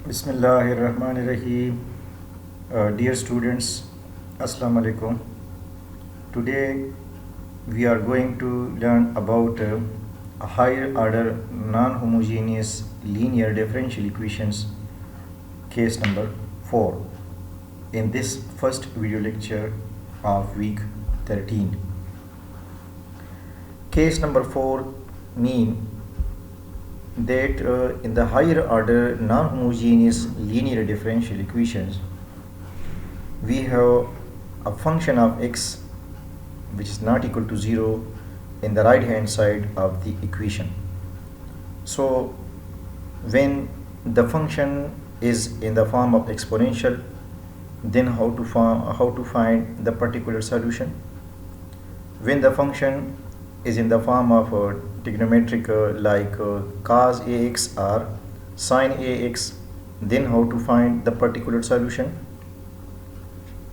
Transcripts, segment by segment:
Bismillahirrahmanirrahim. Dear students, Assalamu alaikum. Today we are going to learn about a higher order non-homogeneous linear differential equations case number 4 in this first video lecture of week 13. Case number 4 mean that in the higher order non-homogeneous linear differential equations we have a function of x which is not equal to 0 in the right hand side of the equation. So when the function is in the form of exponential, then how to find the particular solution? When the function is in the form of trigonometric like cos ax or sin ax, then how to find the particular solution?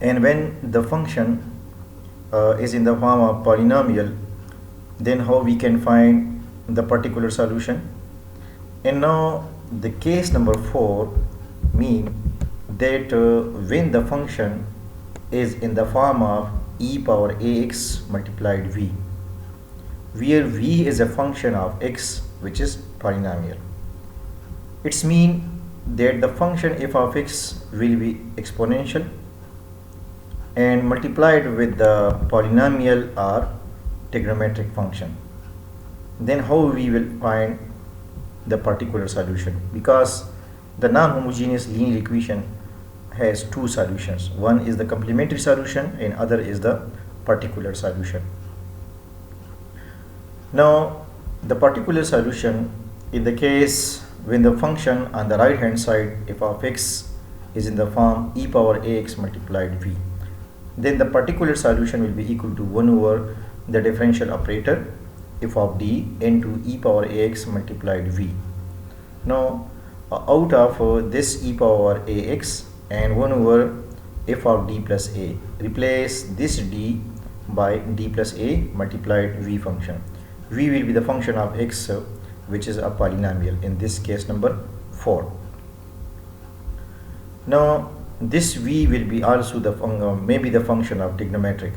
And when the function is in the form of polynomial, then how we can find the particular solution? And now the case number 4 mean that when the function is in the form of e power ax multiplied v, where v is a function of x which is polynomial. It's mean that the function f of x will be exponential and multiplied with the polynomial or trigonometric function. Then how we will find the particular solution? Because the non-homogeneous linear equation has two solutions. One is the complementary solution and other is the particular solution. Now the particular solution in the case when the function on the right hand side f of x is in the form e power ax multiplied v, then the particular solution will be equal to 1 over the differential operator f of d into e power ax multiplied v. Now out of this e power ax and 1 over f of d plus a, replace this d by d plus a multiplied v function. V will be the function of x which is a polynomial, in this case number 4. Now this v will be also the maybe the function of trigonometric,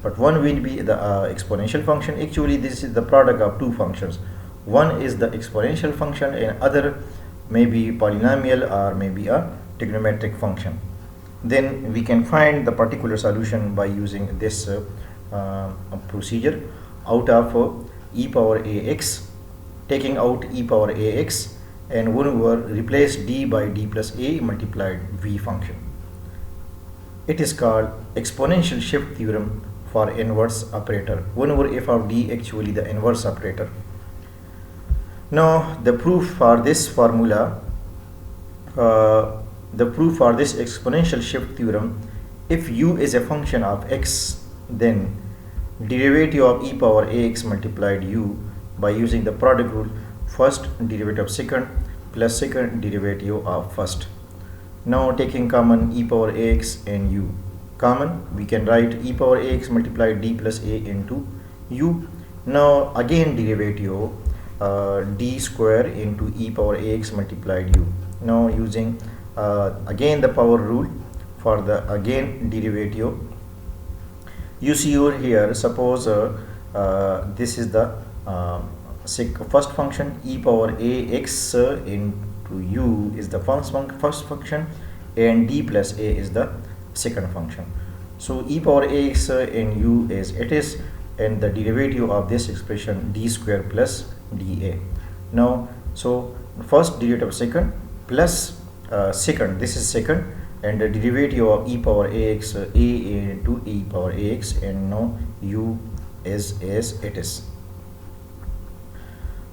but one will be the exponential function. Actually this is the product of two functions. One is the exponential function and other may be polynomial or maybe a trigonometric function. Then we can find the particular solution by using this procedure. Out of e power ax, taking out e power ax and 1 over replace d by d plus a multiplied v function. It is called exponential shift theorem for inverse operator. 1 over f of d actually the inverse operator. Now the proof for this formula, the proof for this exponential shift theorem, if u is a function of x, then derivative of e power ax multiplied u by using the product rule, first derivative of second plus second derivative of first. Now taking common e power ax and u common, we can write e power ax multiplied d plus a into u. Now again derivative d square into e power ax multiplied u. Now using again the power rule for the again derivative, you see over here, suppose this is the first function, e power ax into u is the first function and d plus a is the second function. So e power ax and u is it is, and the derivative of this expression d square plus dA. Now so first derivative of second plus second, this is second, and the derivative of e power ax a into e power ax, and now u is as it is.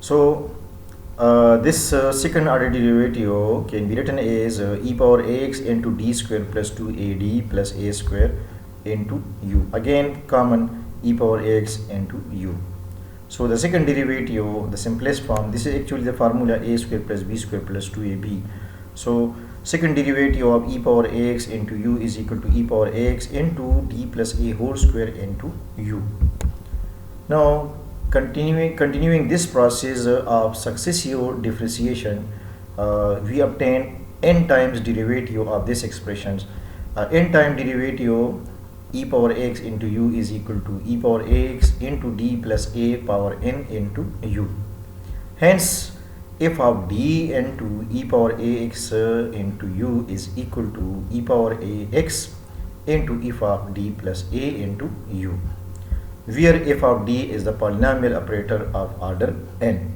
So this second order derivative can be written as e power ax into d square plus 2ad plus a square into u. Again common e power ax into u. So the second derivative, the simplest form, this is actually the formula a square plus b square plus 2ab. So second derivative of e power ax into u is equal to e power ax into d plus a whole square into u. Now continuing this process of successive differentiation, we obtain n times derivative of this expression. N time derivative e power x into u is equal to e power ax into d plus a power n into u. Hence, f of d into e power ax into u is equal to e power ax into f of d plus a into u, where f of d is the polynomial operator of order n.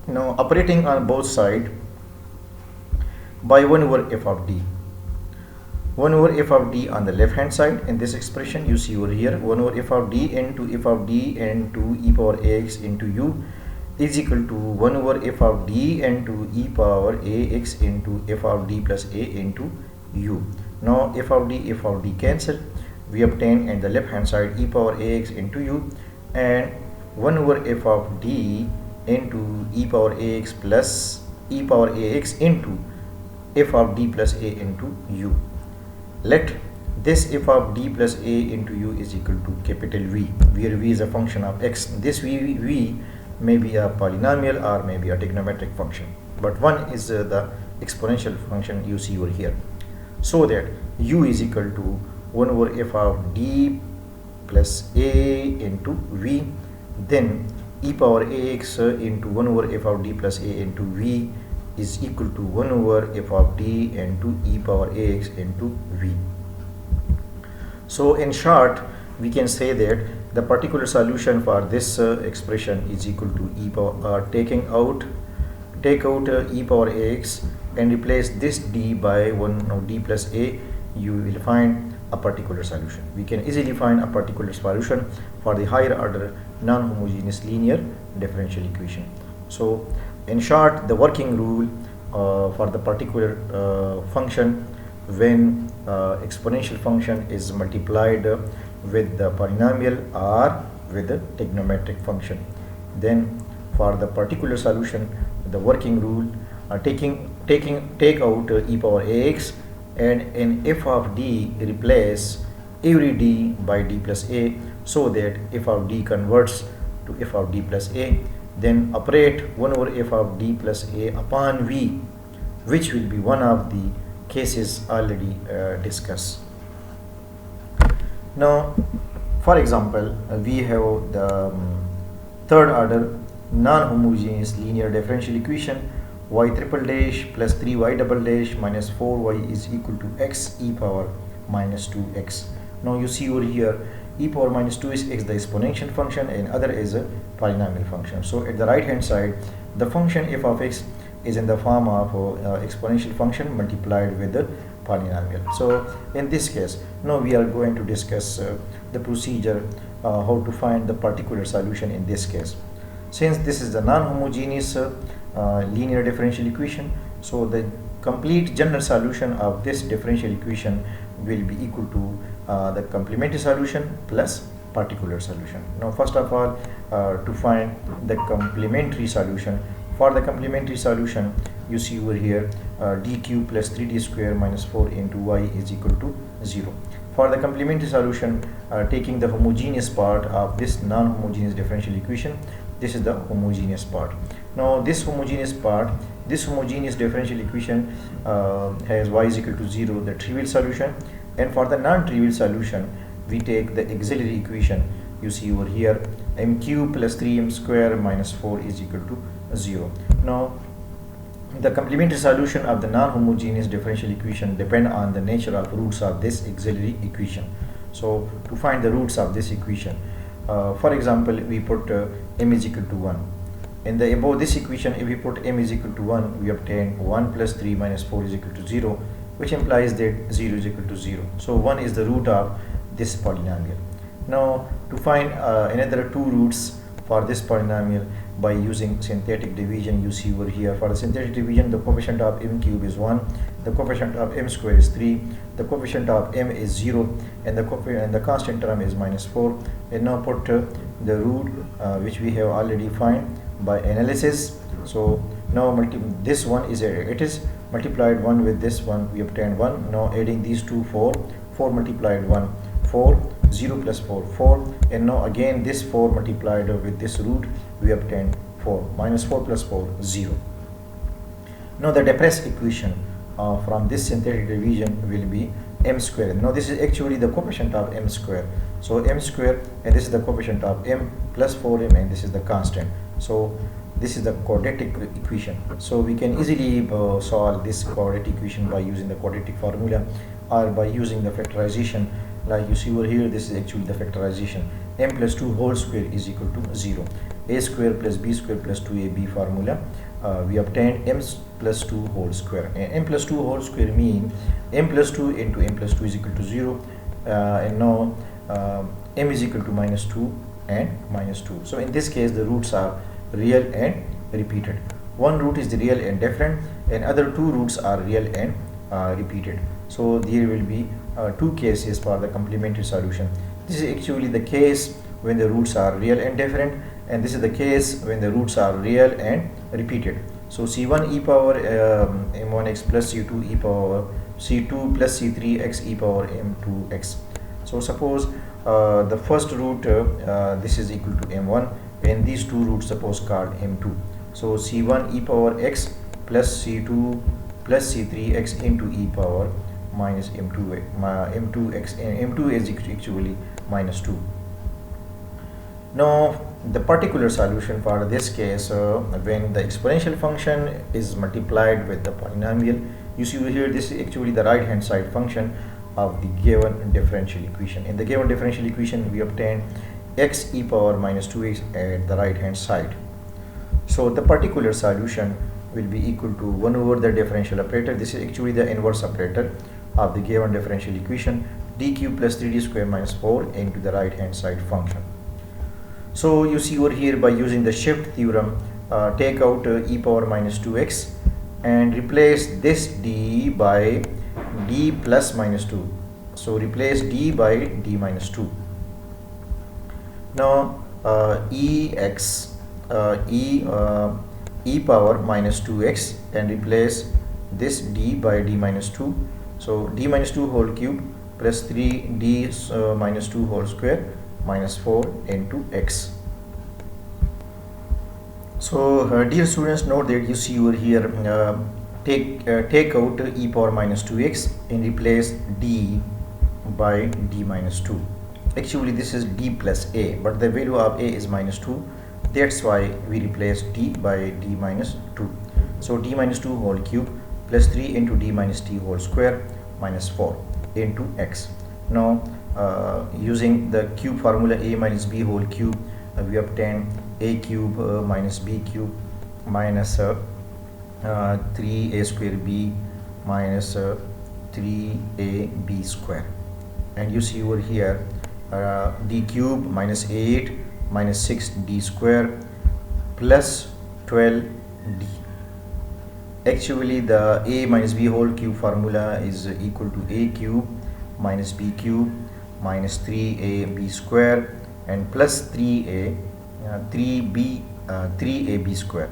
Now, operating on both sides by 1 over f of d. 1 over f of d on the left hand side in this expression you see over here, 1 over f of d into f of d into e power ax into u is equal to 1 over f of d into e power ax into f of d plus a into u. Now f of d cancel, we obtain in the left hand side e power ax into u and 1 over f of d into e power ax plus e power ax into f of d plus a into u. Let this f of d plus a into u is equal to capital V, where V is a function of x. This V may be a polynomial or may be a trigonometric function, but one is the exponential function you see over here. So that u is equal to 1 over f of d plus a into V, then e power ax into 1 over f of d plus a into V is equal to 1 over f of d into e power ax into V. So in short, we can say that the particular solution for this expression is equal to e power take out e power ax and replace this d by 1 of d plus a, you will find a particular solution. We can easily find a particular solution for the higher order non-homogeneous linear differential equation. So in short, the working rule for the particular function when exponential function is multiplied with the polynomial or with the trigonometric function, then for the particular solution the working rule take out e power ax and in f of d replace every d by d plus a, so that f of d converts to f of d plus a, then operate 1 over f of d plus a upon v, which will be one of the cases already discussed. Now, for example, we have the third order non-homogeneous linear differential equation y triple dash plus 3y double dash minus 4y is equal to x e power minus 2x. Now you see over here e power minus 2 is x, the exponential function, and other is a polynomial function. So at the right hand side, the function f of x is in the form of exponential function multiplied with the polynomial. So in this case, now we are going to discuss the procedure how to find the particular solution in this case. Since this is the non-homogeneous linear differential equation, so the complete general solution of this differential equation will be equal to the complementary solution plus particular solution. Now first of all, to find the complementary solution, for the complementary solution you see over here d cube plus 3d square minus 4 into y is equal to 0. For the complementary solution, taking the homogeneous part of this non-homogeneous differential equation, this is the homogeneous part. Now this homogeneous differential equation has y is equal to 0, the trivial solution, and for the non-trivial solution we take the auxiliary equation you see over here, m cube plus 3m square minus 4 is equal to 0. Now the complementary solution of the non-homogeneous differential equation depend on the nature of roots of this auxiliary equation. So to find the roots of this equation, for example, we put m is equal to 1. In the above this equation, if we put m is equal to 1, we obtain 1 plus 3 minus 4 is equal to 0, which implies that 0 is equal to 0. So 1 is the root of this polynomial. Now to find another two roots for this polynomial by using synthetic division, you see over here, for the synthetic division the coefficient of m cube is 1, the coefficient of m square is 3, the coefficient of m is 0, and the constant term is minus 4. And now put the root which we have already find by analysis. So now this one is it is multiplied 1 with this one, we obtain 1. Now adding these two, 4 multiplied 1, 4, 0 plus 4, 4, and now again this 4 multiplied with this root, we obtain 4, minus 4 plus 4, 0. Now the depressed equation from this synthetic division will be m square. Now this is actually the coefficient of m square. So m square, and this is the coefficient of m plus 4m, and this is the constant. So this is the quadratic equation. So we can easily solve this quadratic equation by using the quadratic formula or by using the factorization. Like you see over here, this is actually the factorization. M plus 2 whole square is equal to 0. A square plus b square plus 2ab formula. We obtained m plus 2 whole square. And m plus 2 whole square mean m plus 2 into m plus 2 is equal to 0. And now m is equal to minus 2 and minus 2. So in this case, the roots are real and repeated. One root is the real and different, and other two roots are real and repeated. So there will be two cases for the complementary solution. This is actually the case when the roots are real and different, and this is the case when the roots are real and repeated. So c1 e power m1x plus c2 e power c2 plus c3x e power m2x. So suppose the first root this is equal to m1, and these two roots suppose called m2. So c1 e power x plus c2 plus c3x into e power minus m2x, and m2 is actually minus 2. Now the particular solution for this case, when the exponential function is multiplied with the polynomial, you see here this is actually the right hand side function of the given differential equation. In the given differential equation, we obtain x e power minus 2x at the right hand side. So the particular solution will be equal to 1 over the differential operator. This is actually the inverse operator of the given differential equation, d cube plus 3d square minus 4 into the right hand side function. So you see over here, by using the shift theorem, take out e power minus 2x and replace this d by d plus minus 2. So replace d by d minus 2. Now e power minus 2x and replace this d by d minus 2. So d minus 2 whole cube plus 3d minus 2 whole square minus 4 into x. So dear students, note that you see over here, take out e power minus 2x and replace d by d minus 2. Actually this is d plus a, but the value of a is minus 2. That's why we replace d by d minus 2. So d minus 2 whole cube plus 3 into d minus t whole square minus 4 into x. Now using the cube formula, a minus b whole cube, we obtain a cube minus b cube minus 3a square b minus 3ab square. And you see over here d cube minus 8 minus 6d square plus 12d. Actually the a minus b whole cube formula is equal to a cube minus b cube minus 3ab square and plus 3ab square.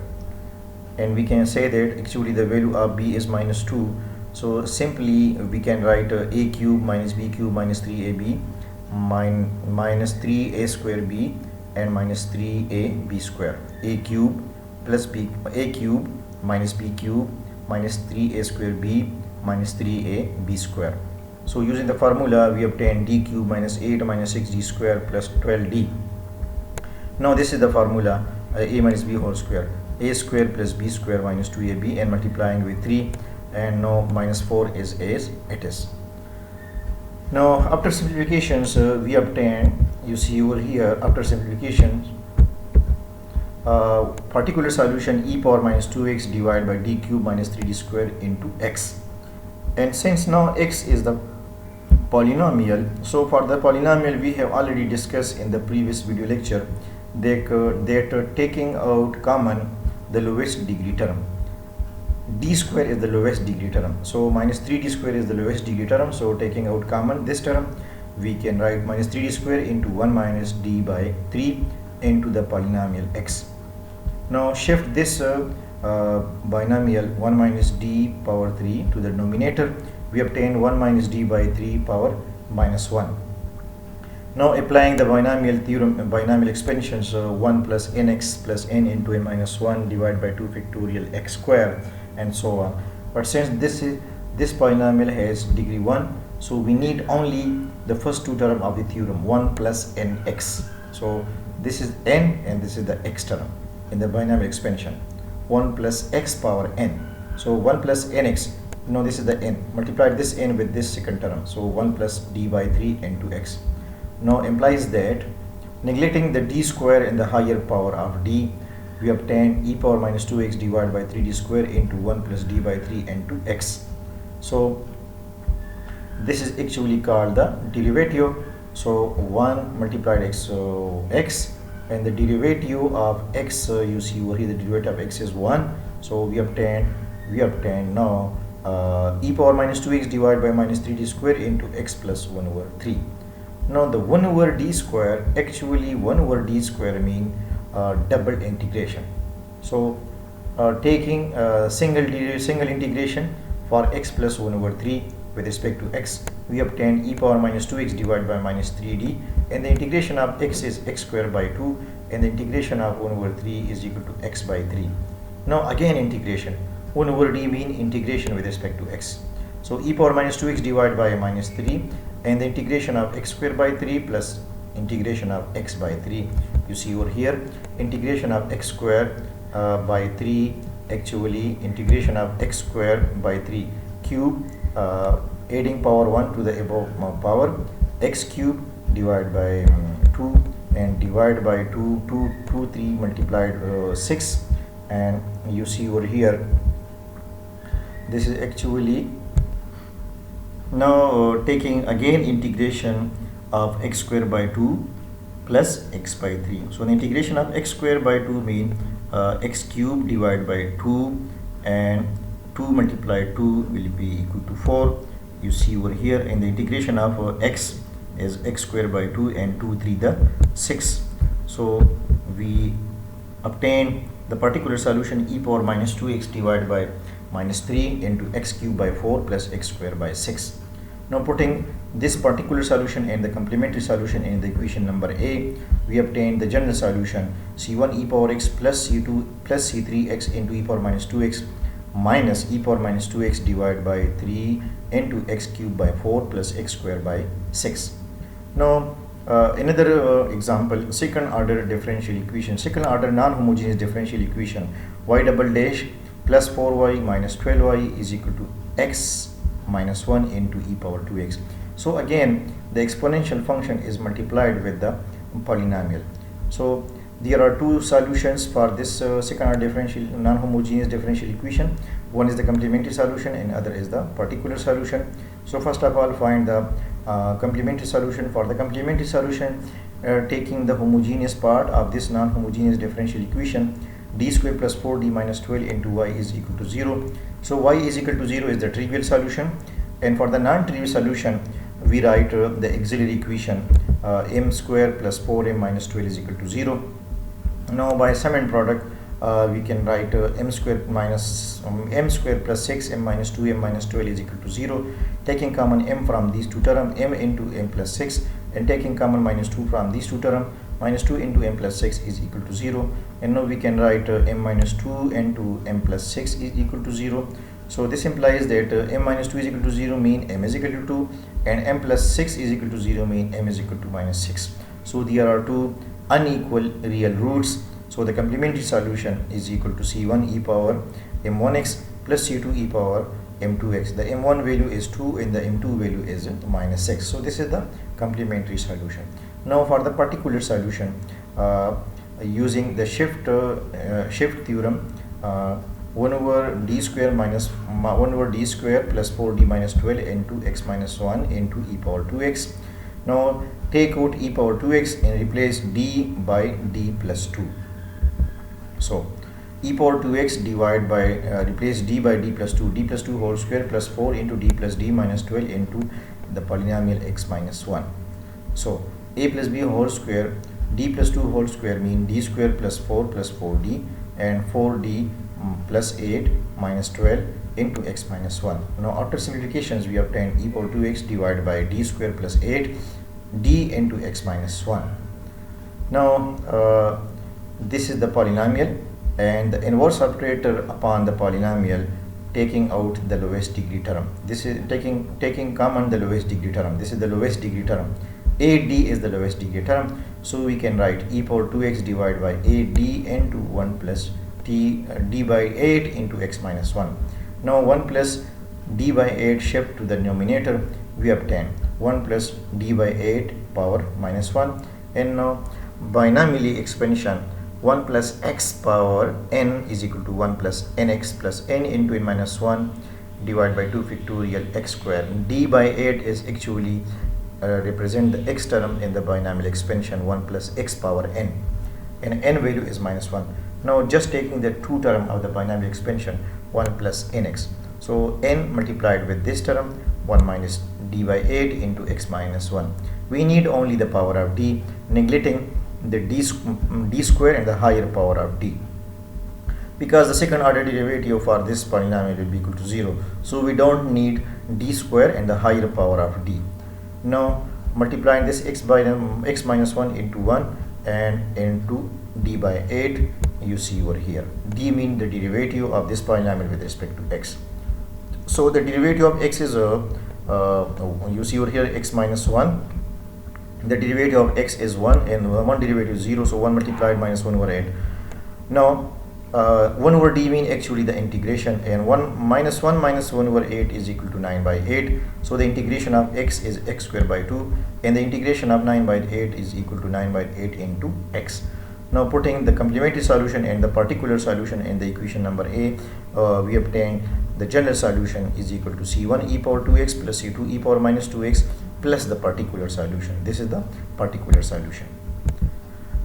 And we can say that actually the value of b is minus 2. So simply we can write a cube minus b cube minus 3ab minus 3a square b and minus 3ab square. A cube plus b, a cube minus b cube minus 3a square b minus 3ab square. So using the formula, we obtain d cube minus 8 minus 6d square plus 12d. Now this is the formula, a minus b whole square, a square plus b square minus 2ab, and multiplying with 3, and now minus 4 is as it is. Now after simplifications, we obtain, you see over here, after simplifications, particular solution e power minus 2x divided by d cube minus 3d square into x. And since now x is the polynomial, so for the polynomial we have already discussed in the previous video lecture that taking out common the lowest degree term, d square is the lowest degree term, so minus 3d square is the lowest degree term. So taking out common this term, we can write minus 3d square into 1 minus d by 3 into the polynomial x. Now shift this binomial 1 minus d power 3 to the denominator, we obtain 1 minus d by 3 power minus 1. Now applying the binomial theorem, binomial expansions, 1 plus nx plus n into n minus 1 divided by 2 factorial x square and so on. But since this is This polynomial has degree 1, so we need only the first two terms of the theorem, 1 plus nx. So this is n and this is the x term in the binomial expansion, 1 plus x power n. So 1 plus nx, no, this is the n, multiply this n with this second term, so 1 plus d by 3 into x. Now implies that neglecting the d square in the higher power of d, we obtain e power minus 2x divided by 3d square into 1 plus d by 3 into x. So this is actually called the derivative. So 1 multiplied x, so x, and the derivative of x, you see over here the derivative of x is 1. So we obtain now e power minus 2x divided by minus 3d square into x plus 1 over 3. Now the 1 over d square, actually 1 over d square mean double integration. So taking single integration for x plus 1 over 3 with respect to x, we obtain e power minus 2x divided by minus 3d, and the integration of x is x squared by 2, and the integration of 1 over 3 is equal to x by 3. Now again integration, 1 over d mean integration with respect to x. So e power minus 2x divided by minus 3, and the integration of x squared by 3 plus integration of x by 3. You see over here, integration of x squared by 3, actually integration of x squared by 3 cube, adding power 1 to the above power, x cube divided by 2 and divided by 2, 3 multiplied 6, and you see over here, this is actually now taking again integration of x squared by 2 plus x by 3. So the integration of x squared by 2 mean x cube divided by 2, and 2 multiplied 2 will be equal to 4. You see over here, and the integration of x is x squared by 2 and 2 3 the 6. So we obtain the particular solution e power minus 2x divided by minus 3 into x cube by 4 plus x squared by 6. Now putting this particular solution and the complementary solution in the equation number A, we obtain the general solution c1 e power x plus c2 plus c3x into e power minus 2x minus e power minus 2x divided by 3 into x cube by 4 plus x squared by 6. Now another example, second order differential equation, second order non-homogeneous differential equation, y double dash plus 4y minus 12y is equal to x minus 1 into e power 2x. So again the exponential function is multiplied with the polynomial. So there are two solutions for this second order differential non-homogeneous differential equation. One is the complementary solution and other is the particular solution. So first of all, find the complementary solution. For the complementary solution, taking the homogeneous part of this non-homogeneous differential equation, d square plus 4d minus 12 into y is equal to 0. So y is equal to 0 is the trivial solution, and for the non-trivial solution we write the auxiliary equation m square plus 4m minus 12 is equal to 0. Now by sum and product we can write m square minus m square plus 6m minus 2m minus 12 is equal to 0. Taking common m from these two terms, m into m plus 6, and taking common minus 2 from these two terms, minus 2 into m plus 6 is equal to 0. And now we can write m minus 2 into m plus 6 is equal to 0. So this implies that m minus 2 is equal to 0 mean m is equal to 2, and m plus 6 is equal to 0 mean m is equal to minus 6. So there are two unequal real roots. So the complementary solution is equal to c1 e power m1x plus c2 e power m2x. The m1 value is 2 and the m2 value is minus 6. So this is the complementary solution. Now for the particular solution, using the shift theorem, 1 over d square minus 1 over d square plus 4d minus 12 into x minus 1 into e power 2x. Now take out e power 2x and replace d by d plus 2. So e power 2x divided by replace d by d plus 2 whole square plus 4 into d plus d minus 12 into the polynomial x minus 1. So a plus b whole square d plus 2 whole square mean d square plus 4 plus 4d and 4d plus 8 minus 12 into x minus 1. Now after simplifications we obtain e power 2x divided by d square plus 8 d into x minus 1. Now this is the polynomial, and the inverse operator upon the polynomial taking out the lowest degree term. This is taking common the lowest degree term. This is the lowest degree term. AD is the lowest degree term. So we can write e power 2x divided by AD into 1 plus d by 8 into x minus 1. Now 1 plus d by 8 shift to the denominator. We obtain 1 plus d by 8 power minus 1. And now binomially expansion, 1 plus x power n is equal to 1 plus nx plus n into n minus 1 divided by 2 factorial x square. D by 8 is actually represent the x term in the binomial expansion, 1 plus x power n, and n value is minus 1. Now just taking the two term of the binomial expansion, 1 plus nx. So n multiplied with this term, 1 minus d by 8 into x minus 1. We need only the power of d, neglecting the d square and the higher power of d, because the second order derivative for this polynomial will be equal to 0. So we don't need d square and the higher power of d. Now multiplying this x minus 1 into 1 and into d by 8, you see over here d mean the derivative of this polynomial with respect to x. So the derivative of x is you see over here x minus 1. The derivative of x is 1 and 1 derivative is 0, so 1 multiplied minus 1 over 8. Now 1 over d mean actually the integration, and 1 minus 1 over 8 is equal to 9 by 8. So the integration of x is x square by 2, and the integration of 9 by 8 is equal to 9 by 8 into x. Now putting the complementary solution and the particular solution in the equation number A, we obtain the general solution is equal to c1 e power 2x plus c2 e power minus 2x plus the particular solution. This is the particular solution.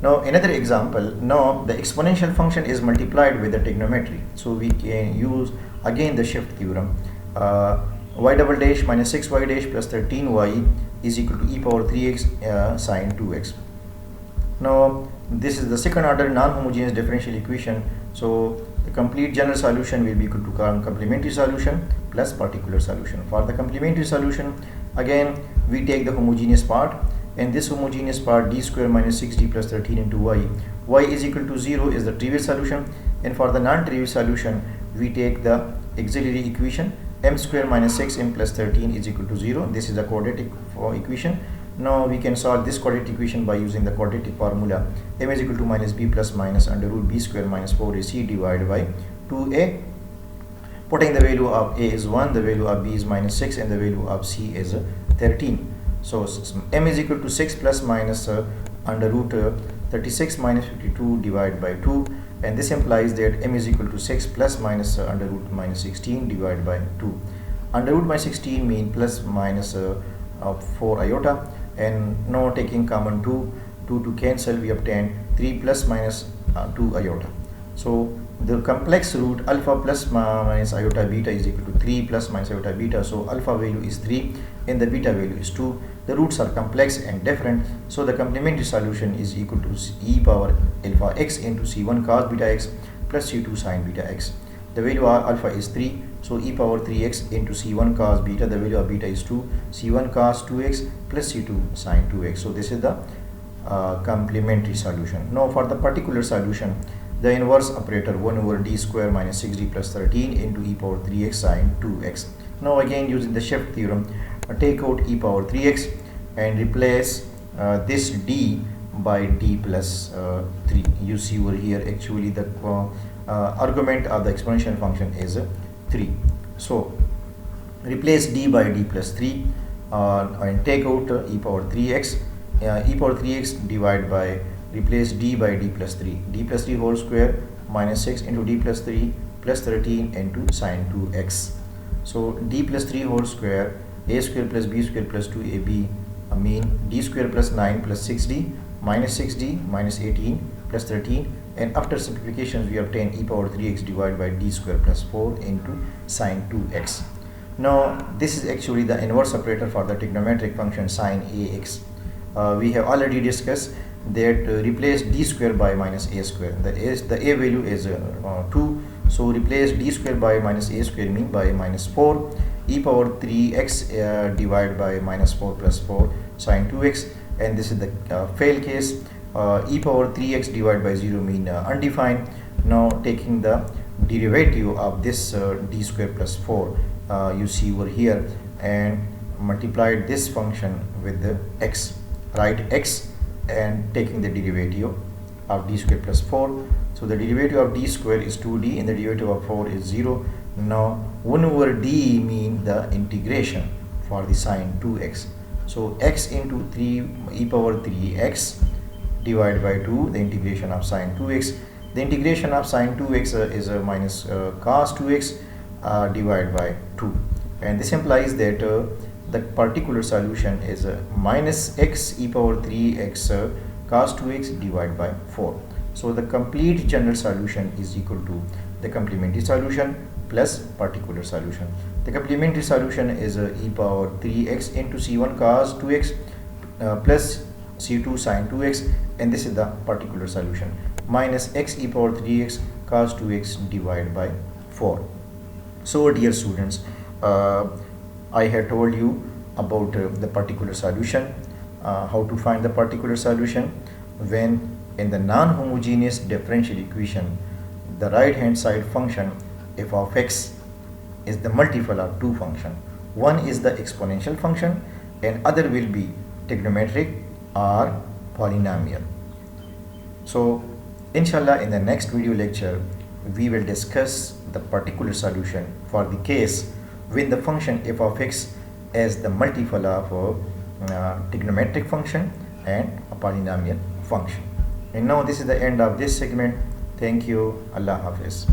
Now another example, now the exponential function is multiplied with the trigonometry. So we can use again the shift theorem. Y double dash minus 6y dash plus 13y is equal to e power 3x sine 2x. Now this is the second order non-homogeneous differential equation. So the complete general solution will be equal to complementary solution plus particular solution. For the complementary solution, again we take the homogeneous part, and this homogeneous part d square minus 6d plus 13 into y is equal to 0 is the trivial solution, and for the non-trivial solution we take the auxiliary equation m square minus 6m plus 13 is equal to 0. This is the quadratic equation. Now we can solve this quadratic equation by using the quadratic formula. M is equal to minus b plus minus under root b square minus 4ac divided by 2a. Putting the value of a is 1, the value of b is minus 6, and the value of c is 13. So m is equal to 6 plus minus under root 36 minus 52 divided by 2, and this implies that m is equal to 6 plus minus under root minus 16 divided by 2. Under root minus 16 mean plus minus 4 iota, and now taking common 2 to cancel, we obtain 3 plus minus 2 iota. So the complex root alpha plus minus iota beta is equal to 3 plus minus iota beta. So alpha value is 3 and the beta value is 2. The roots are complex and different, so the complementary solution is equal to e power alpha x into c1 cos beta x plus c2 sin beta x. The value of alpha is 3, so e power 3x into c1 cos beta, the value of beta is 2, c1 cos 2x plus c2 sin 2x. So this is the complementary solution. Now for the particular solution, the inverse operator 1 over d square minus 6d plus 13 into e power 3x sin 2x. Now again using the shift theorem, take out e power 3x and replace this d by d plus 3. You see over here actually the argument of the exponential function is 3. So replace d by d plus 3 and take out e power 3x. E power 3x divided by replace d by d plus 3. D plus 3 whole square minus 6 into d plus 3 plus 13 into sin 2x. So d plus 3 whole square, a square plus b square plus 2ab, mean d square plus 9 plus 6d minus 6d minus 18 plus 13, and after simplifications we obtain e power 3x divided by d square plus 4 into sin 2x. Now this is actually the inverse operator for the trigonometric function sin ax. We have already discussed that replace d square by minus a square. The a value is 2, so replace d square by minus a square mean by minus 4 e power 3x divided by minus 4 plus 4 sin 2x, and this is the fail case. E power 3x divided by 0 mean undefined. Now taking the derivative of this d square plus 4 you see over here, and multiplied this function with the x, right, x, and taking the derivative of d square plus 4. So the derivative of d square is 2d and the derivative of 4 is 0. Now 1 over d mean the integration for the sine 2x. So x into 3 e power 3x divided by 2, the integration of sine 2x. The integration of sine 2x is a minus cos 2x divided by 2, and this implies that the particular solution is minus x e power 3x cos 2x divided by 4. So the complete general solution is equal to the complementary solution plus particular solution. The complementary solution is e power 3x into c1 cos 2x plus c2 sin 2x, and this is the particular solution, minus x e power 3x cos 2x divided by 4. So dear students, I have told you about the particular solution, how to find the particular solution when in the non-homogeneous differential equation the right hand side function f of x is the multiple of two functions. One is the exponential function and other will be trigonometric or polynomial. So inshallah in the next video lecture we will discuss the particular solution for the case when the function f of x is the multiple of a trigonometric function and a polynomial function. And now this is the end of this segment. Thank you. Allah Hafiz.